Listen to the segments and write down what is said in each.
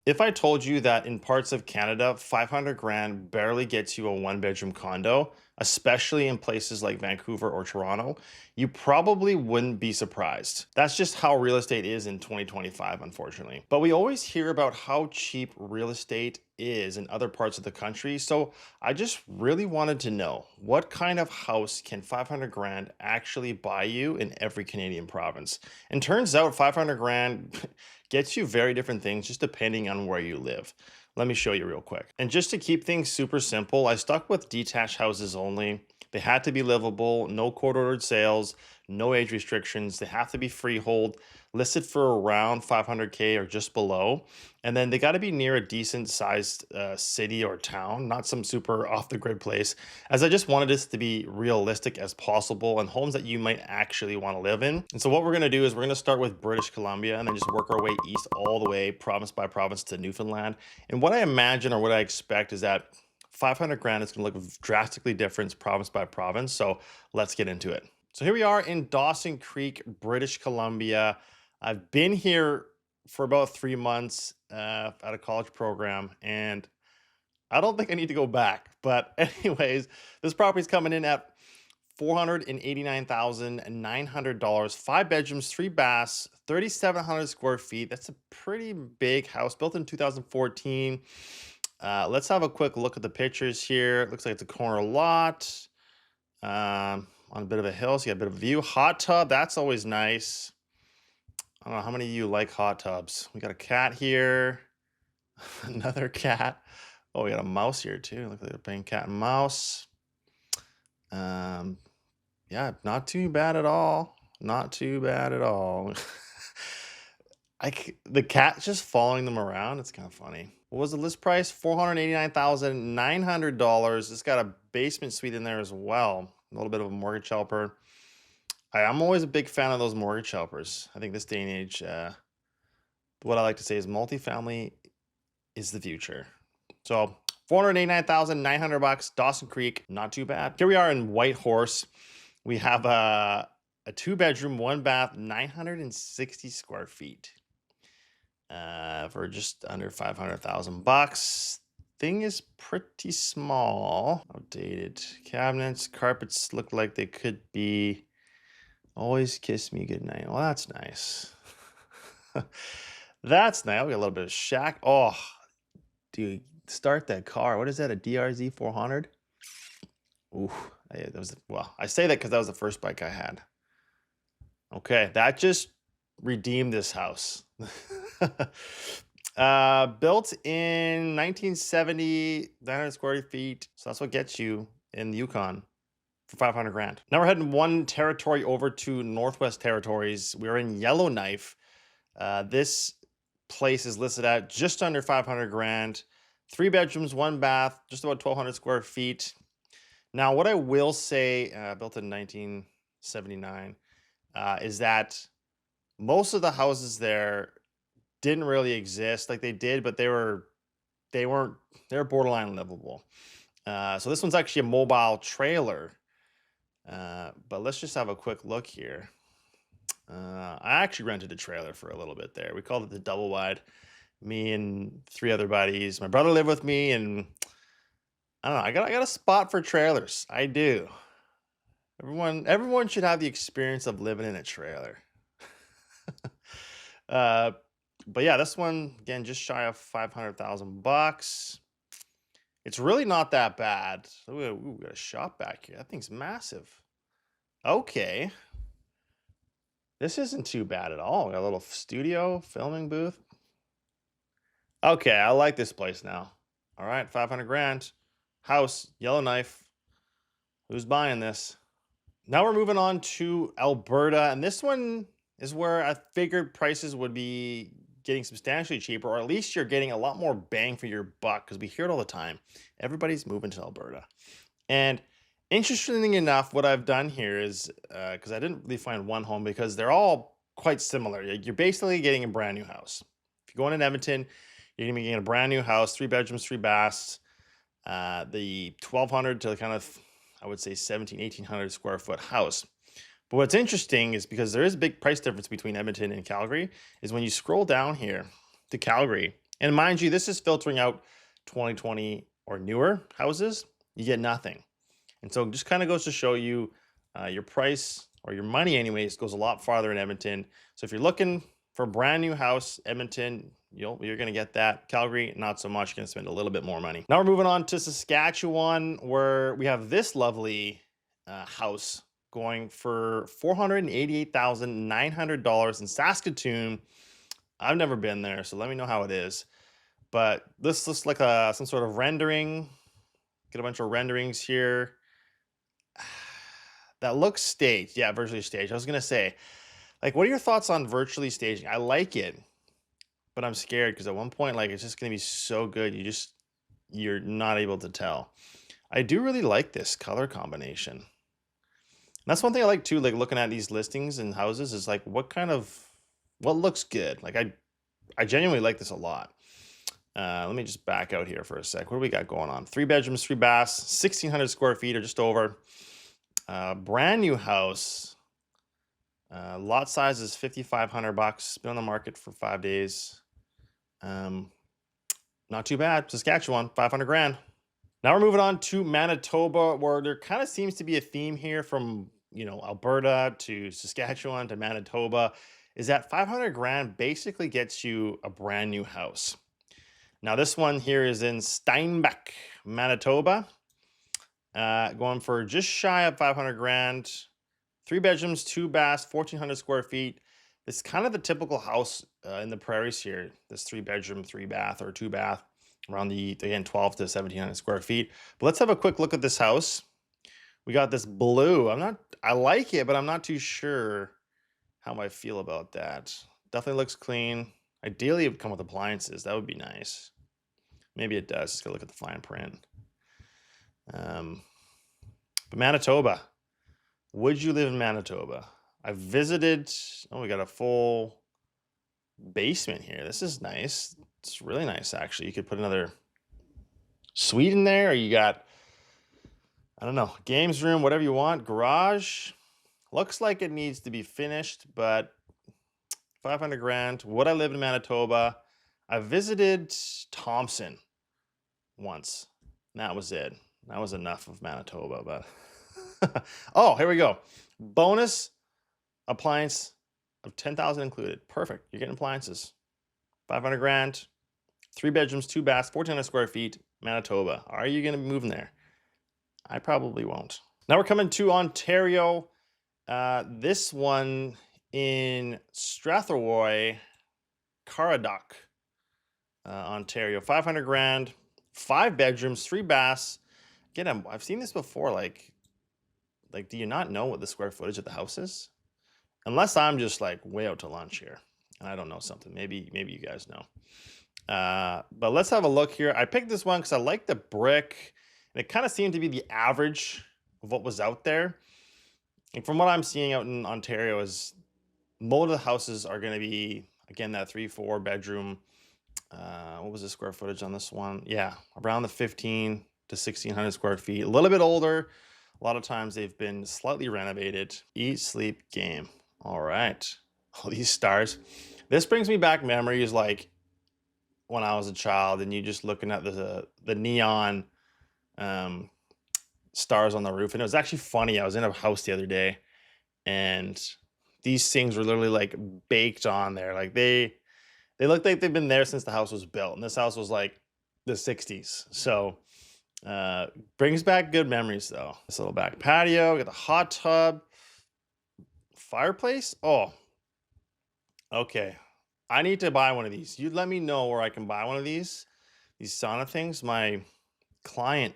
If I told you that in parts of Canada, 500 grand barely gets you a one bedroom condo, especially in places like Vancouver or Toronto, you probably wouldn't be surprised. That's just how real estate is in 2025, unfortunately. But we always hear about how cheap real estate is in other parts of the country. So I just really wanted to know, what kind of house can 500 grand actually buy you in every Canadian province? And turns out 500 grand gets you very different things just depending on where you live. Let me show you real quick. And just to keep things super simple, I stuck with detached houses only. They had to be livable, no court ordered sales, no age restrictions. They have to be freehold, listed for around 500K or just below. And then they got to be near a decent sized city or town, not some super off the grid place, as I just wanted this to be realistic as possible and homes that you might actually want to live in. And so what we're going to do is we're going to start with British Columbia and then just work our way east all the way province by province to Newfoundland. And what I imagine or what I expect is that 500 grand is going to look drastically different province by province. So let's get into it. So here we are in Dawson Creek, British Columbia. I've been here for about 3 months at a college program, and I don't think I need to go back. But anyways, this property's coming in at $489,900, 5 bedrooms, 3 baths, 3,700 square feet. That's a pretty big house built in 2014. Let's have a quick look at the pictures here. It looks like it's a corner lot on a bit of a hill, so you got a bit of a view. Hot tub, that's always nice. I don't know how many of you like hot tubs. We got a cat here, another cat. Oh, we got a mouse here too. Look like they're playing cat and mouse. Um, yeah, not too bad at all. Not too bad at all. The cat just following them around. It's kind of funny. What was the list price? $489,900. It's got a basement suite in there as well. A little bit of a mortgage helper. I'm always a big fan of those mortgage helpers. I think this day and age, what I like to say is multifamily is the future. So $489,900, Dawson Creek, not too bad. Here we are in Whitehorse. We have a 2 bedroom, 1 bath, 960 square feet for just under 500,000 bucks. Thing is pretty small. Outdated cabinets, carpets look like they could be always kiss me goodnight. Well, that's nice. That's nice. We got a little bit of shack. Oh, dude, start that car. What is that? A DRZ 400? Ooh, that was well. I say that because that was the first bike I had. Okay, that just redeemed this house. Built in 1970, 900 square feet. So that's what gets you in the Yukon for 500 grand. Now we're heading one territory over to Northwest Territories. We're in Yellowknife. This place is listed at just under 500 grand. 3 bedrooms, 1 bath, just about 1,200 square feet. Now, what I will say, built in 1979, is that most of the houses there didn't really exist. Like they did, but they weren't they were borderline livable. So this one's actually a mobile trailer. But let's just have a quick look here. I actually rented a trailer for a little bit there. We called it the double wide. Me and three other buddies. My brother lived with me, and I don't know. I got a spot for trailers. I do. Everyone should have the experience of living in a trailer. uh, but yeah, this one again just shy of 500,000 bucks. It's really not that bad. Ooh, we got a shop back here. That thing's massive. Okay, this isn't too bad at all. We got a little studio filming booth. Okay, I like this place now. All right, 500 grand. House, Yellowknife. Who's buying this? Now we're moving on to Alberta, and this one is where I figured prices would be getting substantially cheaper, or at least you're getting a lot more bang for your buck, because we hear it all the time. Everybody's moving to Alberta. And interestingly enough, what I've done here is, because I didn't really find one home because they're all quite similar. You're basically getting a brand new house. If you're going in Edmonton, you're going to be getting a brand new house, 3 bedrooms, 3 baths, the 1,200 to kind of, I would say 1,800 square foot house. But what's interesting is, because there is a big price difference between Edmonton and Calgary, is when you scroll down here to Calgary, And mind you, this is filtering out 2020 or newer houses. You get nothing. And so it just kind of goes to show you your price or your money anyways goes a lot farther in Edmonton. So if you're looking for a brand new house, Edmonton, you're going to get that. Calgary, not so much. You're going to spend a little bit more money. Now we're moving on to Saskatchewan, where we have this lovely house going for $488,900 in Saskatoon. I've never been there, so let me know how it is. But this looks like some sort of rendering. Get a bunch of renderings here. That looks staged. Yeah, virtually staged. I was going to say, like, what are your thoughts on virtually staging? I like it, but I'm scared because at one point, like, it's just going to be so good. You're not able to tell. I do really like this color combination. And that's one thing I like too, like looking at these listings and houses is like, what looks good? Like I genuinely like this a lot. Let me just back out here for a sec. What do we got going on? 3 bedrooms, 3 baths, 1,600 square feet or just over. Brand new house. Lot size is $5,500. Been on the market for 5 days. Not too bad. Saskatchewan, 500 grand. Now we're moving on to Manitoba, where there kind of seems to be a theme here from, Alberta to Saskatchewan to Manitoba, is that 500 grand basically gets you a brand new house. Now this one here is in Steinbach, Manitoba, going for just shy of 500 grand. 3 bedrooms, 2 baths, 1,400 square feet. This is kind of the typical house in the prairies here. This 3 bedroom, 3 bath or 2 bath around again, 12 to 1,700 square feet. But let's have a quick look at this house. We got this blue. I like it, but I'm not too sure how I feel about that. Definitely looks clean. Ideally, it would come with appliances. That would be nice. Maybe it does. Just gotta look at the fine print. But Manitoba. Would you live in Manitoba? I visited. Oh, we got a full basement here. This is nice. It's really nice, actually. You could put another suite in there, or you got, I don't know, games room, whatever you want. Garage. Looks like it needs to be finished, but 500 grand. Would I live in Manitoba? I visited Thompson once. That was it. That was enough of Manitoba, but oh, here we go. Bonus appliance of 10,000 included. Perfect. You're getting appliances. 500 grand, 3 bedrooms, 2 baths, 1,400 square feet, Manitoba. Are you going to be moving there? I probably won't. Now we're coming to Ontario. This one in Strathroy, Caradoc, Ontario. 500 grand, 5 bedrooms, 3 baths. Again, I've seen this before. Like, do you not know what the square footage of the house is? Unless I'm just like way out to lunch here and I don't know something. Maybe you guys know. But let's have a look here. I picked this one because I like the brick, and it kind of seemed to be the average of what was out there. And from what I'm seeing out in Ontario is most of the houses are going to be, again, that 3-4 bedroom. What was the square footage on this one? Yeah, around the 15 to 1,600 square feet. A little bit older. A lot of times they've been slightly renovated. Eat, sleep, game. All right. All these stars. This brings me back memories like when I was a child and you just looking at the neon stars on the roof. And it was actually funny. I was in a house the other day and these things were literally like baked on there. Like they look like they've been there since the house was built. And this house was like the 60s. So brings back good memories though. This little back patio, got the hot tub, fireplace. Oh, okay. I need to buy one of these. You let me know where I can buy one of these sauna things. My client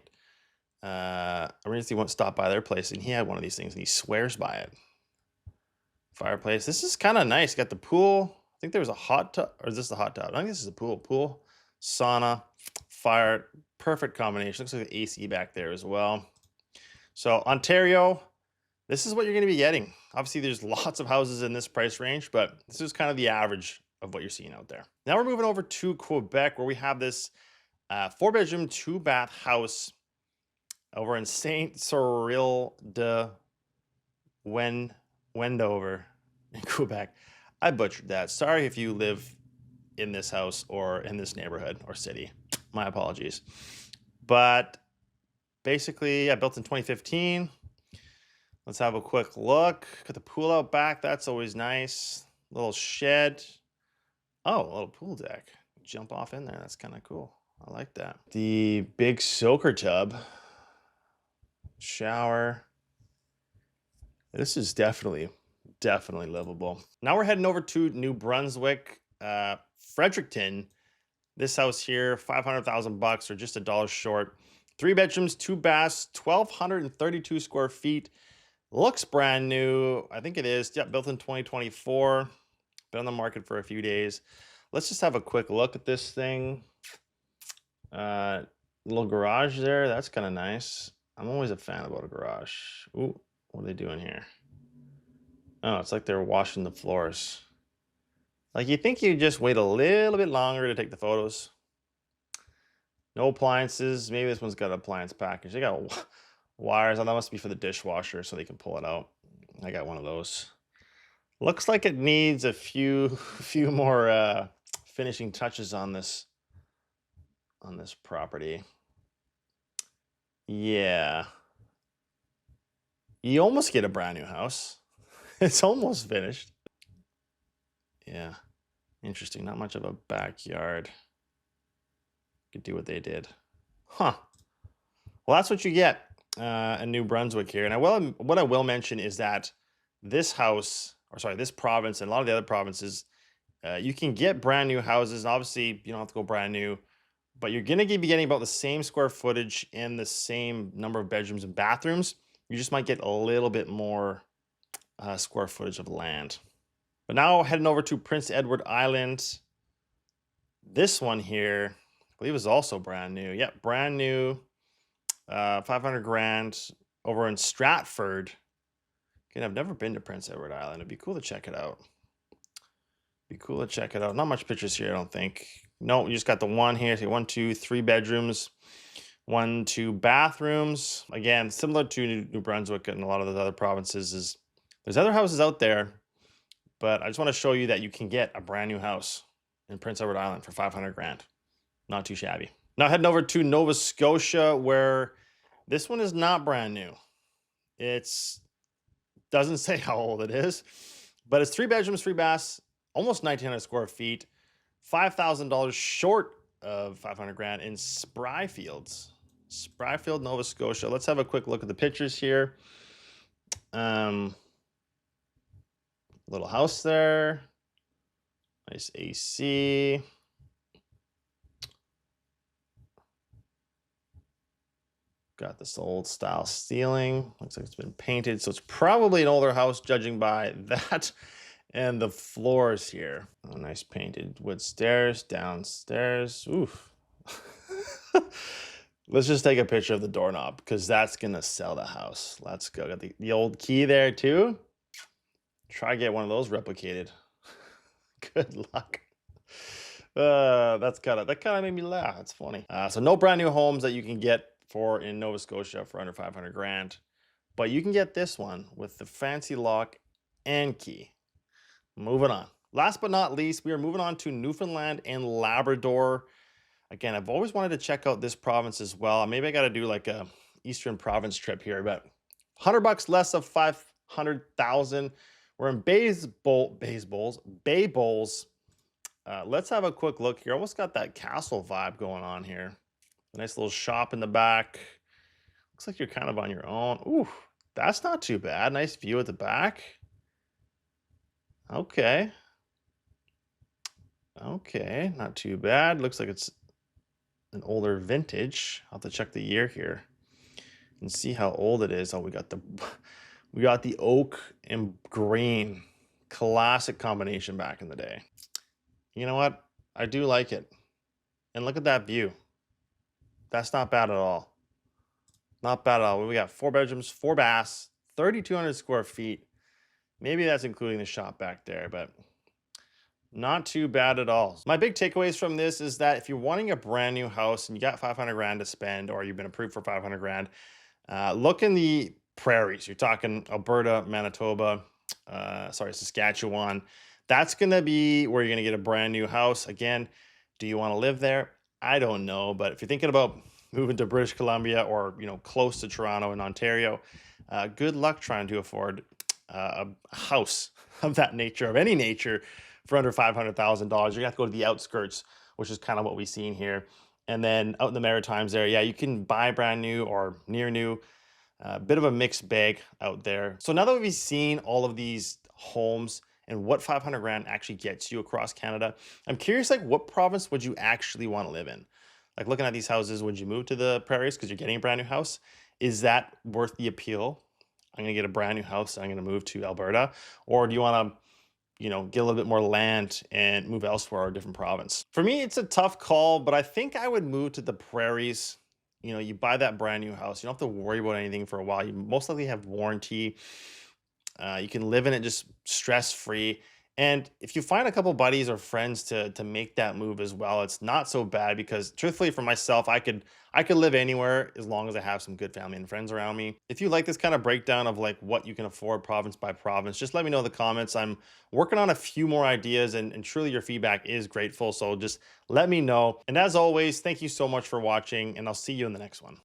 originally went to stop by their place and he had one of these things and he swears by it. Fireplace. This is kind of nice. Got the pool. I think there was a hot tub, or is this the hot tub? I think this is a pool. Pool, sauna, fire. Perfect combination. Looks like the AC back there as well. So Ontario, this is what you're going to be getting. Obviously, there's lots of houses in this price range, but this is kind of the average of what you're seeing out there. Now we're moving over to Quebec, where we have this 4-bedroom, 2-bath house over in Saint Cyril de Wendover in Quebec. I butchered that. Sorry if you live in this house or in this neighborhood or city. My apologies. But basically, I built in 2015. Let's have a quick look. Got the pool out back. That's always nice. Little shed. Oh, a little pool deck. Jump off in there. That's kind of cool. I like that. The big soaker tub. Shower. This is definitely livable. Now we're heading over to New Brunswick, Fredericton. This house here, $500,000 or just $1 short. 3 bedrooms, 2 baths, 1,232 square feet. Looks brand new. I think it is. Yeah, built in 2024. Been on the market for a few days. Let's just have a quick look at this thing. Little garage there. That's kind of nice. I'm always a fan about a garage. Ooh, what are they doing here? Oh, it's like they're washing the floors. Like, you think you just wait a little bit longer to take the photos. No appliances. Maybe this one's got an appliance package. They got wires. Oh, that must be for the dishwasher so they can pull it out. I got one of those. Looks like it needs a few more finishing touches on this property. Yeah. You almost get a brand new house. It's almost finished. Yeah. Interesting. Not much of a backyard. Could do what they did. Huh. Well, that's what you get in New Brunswick here. And what I will mention is that this house, or sorry, this province and a lot of the other provinces, you can get brand new houses. And obviously, you don't have to go brand new, but you're going to be getting about the same square footage and the same number of bedrooms and bathrooms. You just might get a little bit more square footage of land. But now heading over to Prince Edward Island. This one here, I believe, is also brand new. Yep, brand new. 500 grand over in Stratford. Again, I've never been to Prince Edward Island. It'd be cool to check it out. Not much pictures here, I don't think. No, you just got the one here. So 1, 2, 3 bedrooms, 1, 2 bathrooms. Again, similar to New Brunswick and a lot of the other provinces, there's other houses out there, but I just want to show you that you can get a brand new house in Prince Edward Island for 500 grand. Not too shabby. Now heading over to Nova Scotia, where this one is not brand new. It's doesn't say how old it is, but it's 3 bedrooms, 3 baths, almost 1,900 square feet, $5,000 short of 500 grand in Spryfield, Nova Scotia. Let's have a quick look at the pictures here. Little house there, nice AC. Got this old style ceiling. Looks like it's been painted, so it's probably an older house judging by that. And the floors here. Oh, nice painted wood stairs downstairs. Oof. Let's just take a picture of the doorknob because that's gonna sell the house. Let's go. Got the old key there too. Try to get one of those replicated. Good luck. That kind of made me laugh. That's funny. So no brand new homes that you can get in Nova Scotia for under 500 grand, but you can get this one with the fancy lock and key. Moving on. Last but not least, we are moving on to Newfoundland and Labrador. Again, I've always wanted to check out this province as well. Maybe I got to do like a Eastern province trip here, but $100 less of 500,000. We're in Bay Bowls. Let's have a quick look here. Almost got that castle vibe going on here. A nice little shop in the back. Looks like you're kind of on your own. Ooh, that's not too bad. Nice view at the back. Okay, not too bad. Looks like it's an older vintage. I'll have to check the year here and see how old it is. Oh, we got the oak and green. Classic combination back in the day. You know what? I do like it. And look at that view. That's not bad at all. Not bad at all. We got 4 bedrooms, 4 baths, 3,200 square feet. Maybe that's including the shop back there, but not too bad at all. My big takeaways from this is that if you're wanting a brand new house and you got 500 grand to spend, or you've been approved for 500 grand, look in the prairies. You're talking Alberta, Manitoba, Saskatchewan. That's gonna be where you're gonna get a brand new house. Again, do you wanna live there? I don't know, but if you're thinking about moving to British Columbia or, close to Toronto and Ontario, good luck trying to afford a house of that nature, of any nature, for under $500,000. You're gonna have to go to the outskirts, which is kind of what we've seen here. And then out in the Maritimes there, yeah, you can buy brand new or near new. A bit of a mixed bag out there. So now that we've seen all of these homes and what 500 grand actually gets you across Canada, I'm curious, like, what province would you actually want to live in? Like, looking at these houses, would you move to the prairies because you're getting a brand new house? Is that worth the appeal? I'm gonna get a brand new house. I'm gonna move to Alberta, or do you want to, get a little bit more land and move elsewhere or a different province? For me, it's a tough call, but I think I would move to the prairies. You buy that brand new house, you don't have to worry about anything for a while. You most likely have warranty. You can live in it just stress free. And if you find a couple buddies or friends to make that move as well, it's not so bad because truthfully for myself, I could live anywhere as long as I have some good family and friends around me. If you like this kind of breakdown of like what you can afford province by province, just let me know in the comments. I'm working on a few more ideas and truly your feedback is grateful. So just let me know. And as always, thank you so much for watching and I'll see you in the next one.